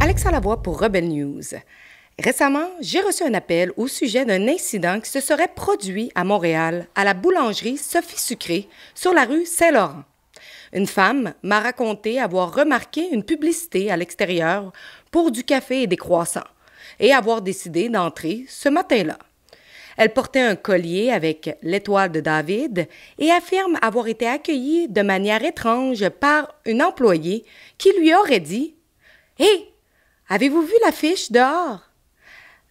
Alexa Lavoie pour Rebel News. Récemment, j'ai reçu un appel au sujet d'un incident qui se serait produit à Montréal, à la boulangerie Sophie Sucré, sur la rue Saint-Laurent. Une femme m'a raconté avoir remarqué une publicité à l'extérieur pour du café et des croissants et avoir décidé d'entrer ce matin-là. Elle portait un collier avec l'étoile de David et affirme avoir été accueillie de manière étrange par une employée qui lui aurait dit « Hé, avez-vous vu l'affiche dehors? »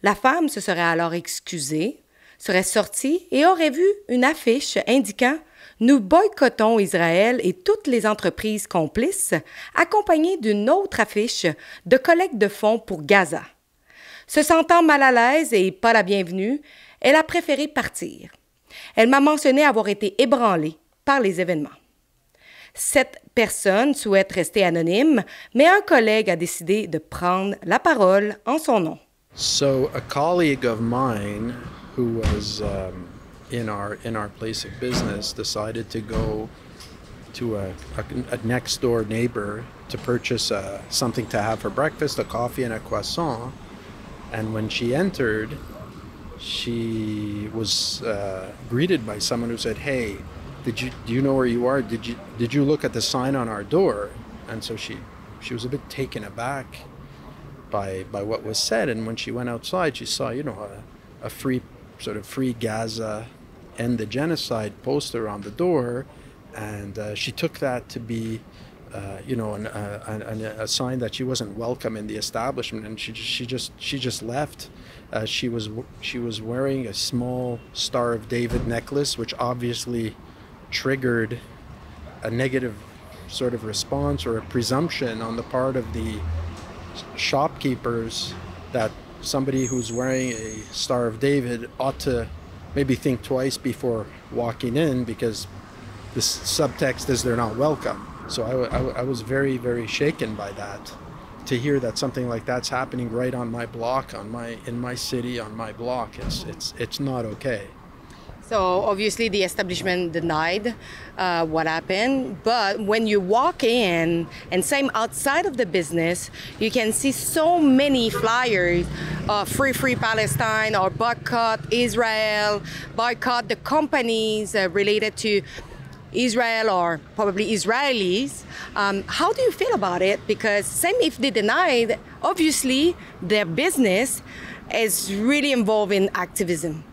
La femme se serait alors excusée, serait sortie et aurait vu une affiche indiquant « Nous boycottons Israël et toutes les entreprises complices », accompagnée d'une autre affiche de collecte de fonds pour Gaza. Se sentant mal à l'aise et pas la bienvenue, elle a préféré partir. Elle m'a mentionné avoir été ébranlée par les événements. Cette personne souhaite rester anonyme, mais un collègue a décidé de prendre la parole en son nom. So a colleague of mine who was in our place of business decided to go to a next door neighbor to purchase something to have for breakfast, a coffee and a croissant. And when she entered, she was greeted by someone who said, "Hey, do you know where you are? Did you look at the sign on our door?" And so she was a bit taken aback by what was said. And when she went outside, she saw, a free Gaza End the Genocide poster on the door, and she took that to be a sign that she wasn't welcome in the establishment, and she just left. She was wearing a small Star of David necklace, which obviously triggered a negative sort of response or a presumption on the part of the shopkeepers that somebody who's wearing a Star of David ought to maybe think twice before walking in, because the subtext is they're not welcome. So I was very, very shaken by that, to hear that something like that's happening right on my block, in my city, on my block. It's not okay. So obviously the establishment denied what happened, but when you walk in, and same outside of the business, you can see so many flyers, free Palestine, or boycott Israel, boycott the companies related to Israel or probably Israelis. How do you feel about it? Because same if they denied, obviously their business is really involved in activism.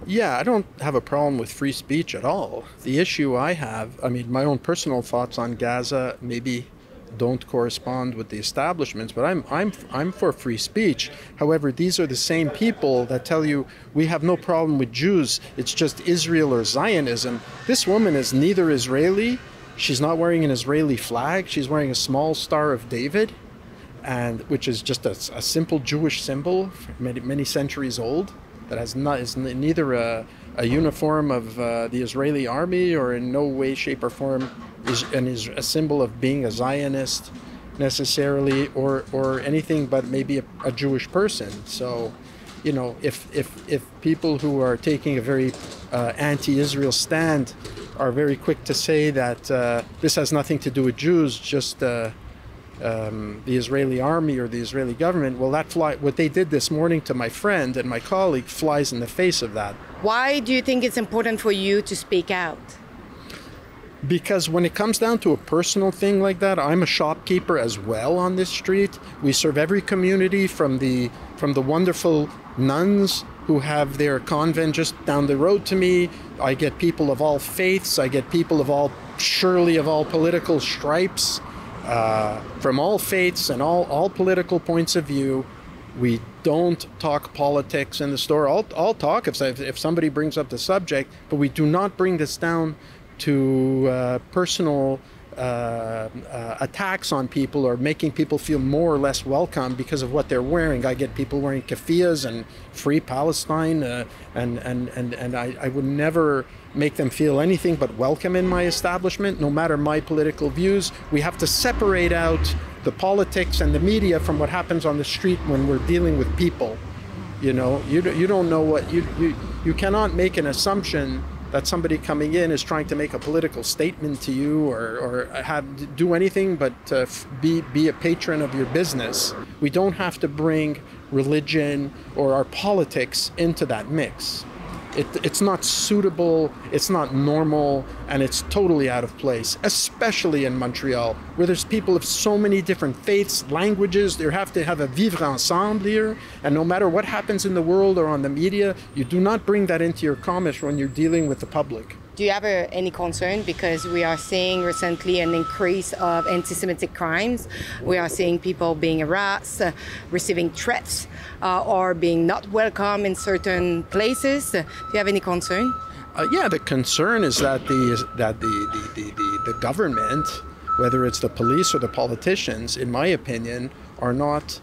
Yeah, I don't have a problem with free speech at all. The issue I have, my own personal thoughts on Gaza maybe don't correspond with the establishments, but I'm for free speech. However, these are the same people that tell you we have no problem with Jews, it's just Israel or Zionism. This woman is neither Israeli, she's not wearing an Israeli flag, she's wearing a small Star of David, and which is just a simple Jewish symbol, many centuries old, that is neither a uniform of the Israeli army, or in no way, shape, or form is a symbol of being a Zionist necessarily, or anything but maybe a Jewish person. So, if people who are taking a very anti-Israel stand are very quick to say that this has nothing to do with Jews, just the Israeli army or the Israeli government, well, what they did this morning to my friend and my colleague flies in the face of that. Why do you think it's important for you to speak out? Because when it comes down to a personal thing like that, I'm a shopkeeper as well on this street. We serve every community, from the wonderful nuns who have their convent just down the road to me. I get people of all faiths. I get people of all political stripes, from all faiths and all political points of view. We don't talk politics in the store. I'll talk if somebody brings up the subject, but we do not bring this down to personal attacks on people, or making people feel more or less welcome because of what they're wearing. I get people wearing keffiyehs and Free Palestine, and I would never make them feel anything but welcome in my establishment, no matter my political views. We have to separate out the politics and the media from what happens on the street when we're dealing with people. You don't know what you cannot make an assumption that somebody coming in is trying to make a political statement to you or do anything but be a patron of your business. We don't have to bring religion or our politics into that mix. It's not suitable, it's not normal, and it's totally out of place, especially in Montreal, where there's people of so many different faiths, languages. They have to have a vivre ensemble here, and no matter what happens in the world or on the media, you do not bring that into your commerce when you're dealing with the public. Do you have any concern? Because we are seeing recently an increase of anti-Semitic crimes. We are seeing people being harassed, receiving threats, or being not welcome in certain places. Do you have any concern? Yeah, the concern is that the government, whether it's the police or the politicians, in my opinion, are not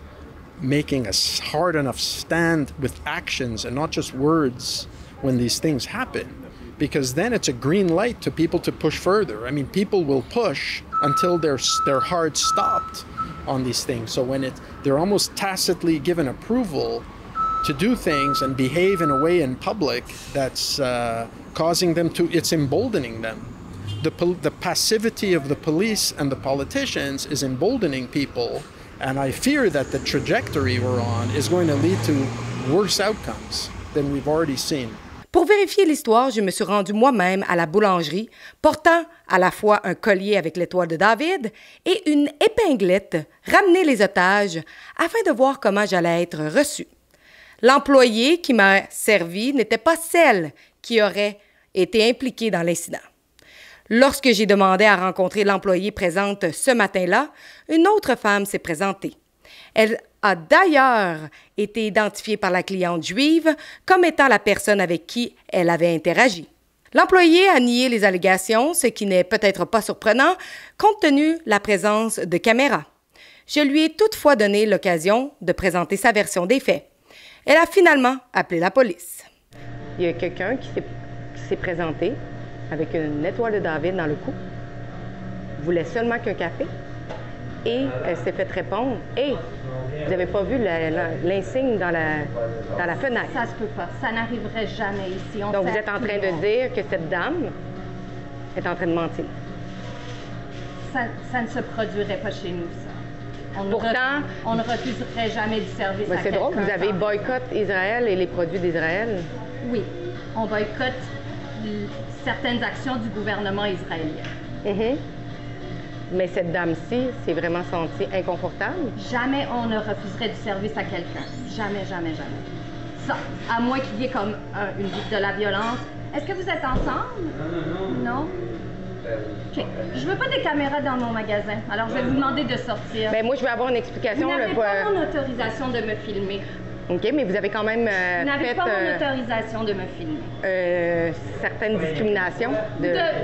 making a hard enough stand with actions and not just words when these things happen. Because then it's a green light to people to push further. I mean, people will push until they're hard stopped on these things. So when they're almost tacitly given approval to do things and behave in a way in public that's causing them to, it's emboldening them. The passivity of the police and the politicians is emboldening people, and I fear that the trajectory we're on is going to lead to worse outcomes than we've already seen. Pour vérifier l'histoire, je me suis rendue moi-même à la boulangerie, portant à la fois un collier avec l'étoile de David et une épinglette, ramener les otages, afin de voir comment j'allais être reçue. L'employée qui m'a servi n'était pas celle qui aurait été impliquée dans l'incident. Lorsque j'ai demandé à rencontrer l'employée présente ce matin-là, une autre femme s'est présentée. Elle a d'ailleurs été identifiée par la cliente juive comme étant la personne avec qui elle avait interagi. L'employé a nié les allégations, ce qui n'est peut-être pas surprenant compte tenu de la présence de caméras. Je lui ai toutefois donné l'occasion de présenter sa version des faits. Elle a finalement appelé la police. Il y a quelqu'un qui s'est présenté avec une étoile de David dans le cou, voulait seulement qu'un café. Et elle s'est fait répondre « Hey, vous n'avez pas vu l'insigne dans la fenêtre? » Ça se peut pas. Ça n'arriverait jamais ici. Donc, vous êtes en train de dire que cette dame est en train de mentir. Ça ne se produirait pas chez nous, ça. Pourtant, on ne refuserait jamais du service à c'est drôle, vous avez boycott Israël et les produits d'Israël. Oui, on boycotte certaines actions du gouvernement israélien. Mm-hmm. Mais cette dame-ci s'est vraiment sentie inconfortable? Jamais on ne refuserait du service à quelqu'un. Jamais, jamais, jamais. Ça, à moins qu'il y ait comme de la violence. Est-ce que vous êtes ensemble? Non? OK. Je veux pas des caméras dans mon magasin. Alors, je vais vous demander de sortir. Bien, moi, je veux avoir une explication. Vous n'avez pas mon autorisation de me filmer. OK, mais vous avez quand même Vous n'avez pas mon autorisation de me filmer. Certaines discriminations.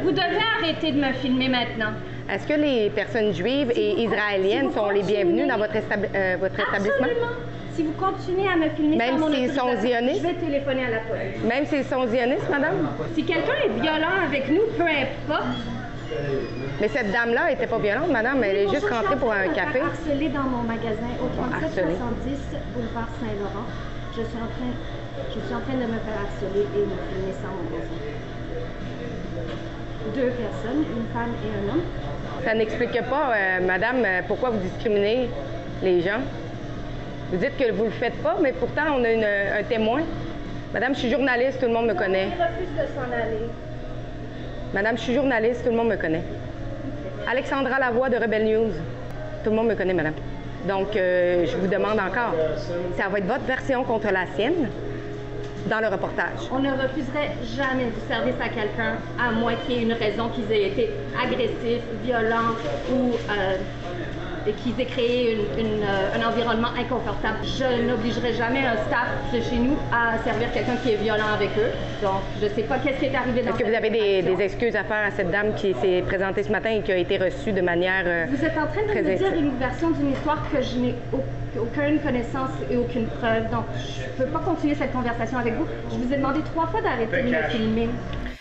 Vous devez arrêter de me filmer maintenant. Est-ce que les personnes juives et israéliennes sont les bienvenues dans votre établissement? Absolument. Si vous continuez à me filmer même sans mon s'ils sont zionistes? Je vais téléphoner à la police. Même s'ils sont zionistes, madame? Si quelqu'un est violent avec nous, peu importe. Mais cette dame-là n'était pas violente, madame. Elle est juste rentrée pour un café. Je suis harcelée dans mon magasin au 3770 boulevard Saint-Laurent. Je suis en train de me faire harceler et me filmer sans mon consentement. 2 personnes, une femme et un homme. Ça n'explique pas, madame, pourquoi vous discriminez les gens. Vous dites que vous ne le faites pas, mais pourtant, on a un témoin. Madame, je suis journaliste, tout le monde me connaît. Il refuse de s'en aller. Madame, je suis journaliste, tout le monde me connaît. Alexandra Lavoie de Rebel News. Tout le monde me connaît, madame. Donc, je vous demande encore, ça va être votre version contre la sienne dans le reportage. On ne refuserait jamais du service à quelqu'un, à moins qu'il y ait une raison qu'ils aient été agressifs, violents ou qu'ils aient créé un environnement inconfortable. Je n'obligerai jamais un staff de chez nous à servir quelqu'un qui est violent avec eux. Donc, je ne sais pas qu'est-ce qui est arrivé dans Est-ce que vous avez des excuses à faire à cette dame qui s'est présentée ce matin et qui a été reçue de manière Vous êtes en train de me dire une version d'une histoire que je n'ai aucune connaissance et aucune preuve. Donc, je ne peux pas continuer cette conversation avec vous. Je vous ai demandé 3 fois d'arrêter de me filmer.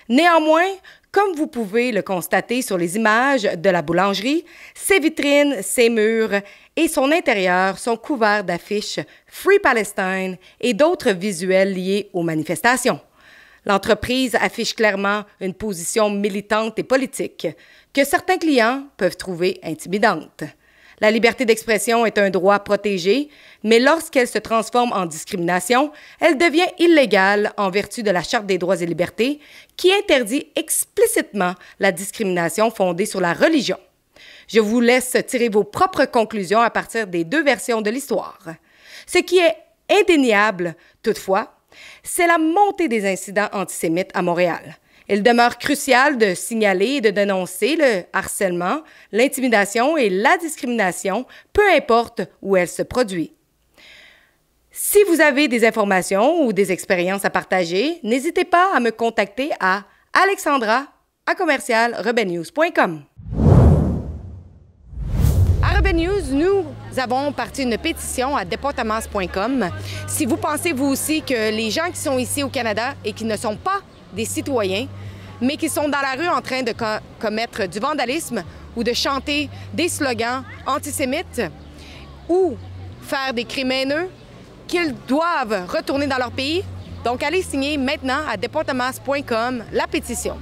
Néanmoins, comme vous pouvez le constater sur les images de la boulangerie, ses vitrines, ses murs et son intérieur sont couverts d'affiches Free Palestine et d'autres visuels liés aux manifestations. L'entreprise affiche clairement une position militante et politique que certains clients peuvent trouver intimidante. La liberté d'expression est un droit protégé, mais lorsqu'elle se transforme en discrimination, elle devient illégale en vertu de la Charte des droits et libertés qui interdit explicitement la discrimination fondée sur la religion. Je vous laisse tirer vos propres conclusions à partir des deux versions de l'histoire. Ce qui est indéniable, toutefois, c'est la montée des incidents antisémites à Montréal. Il demeure crucial de signaler et de dénoncer le harcèlement, l'intimidation et la discrimination, peu importe où elle se produit. Si vous avez des informations ou des expériences à partager, n'hésitez pas à me contacter à alexandra@rebelnews.com. À Rebel News, nous avons parti une pétition à deportamas.com. Si vous pensez vous aussi que les gens qui sont ici au Canada et qui ne sont pas des citoyens, mais qui sont dans la rue en train de commettre du vandalisme ou de chanter des slogans antisémites ou faire des crimes haineux, qu'ils doivent retourner dans leur pays. Donc, allez signer maintenant à deportamas.com la pétition.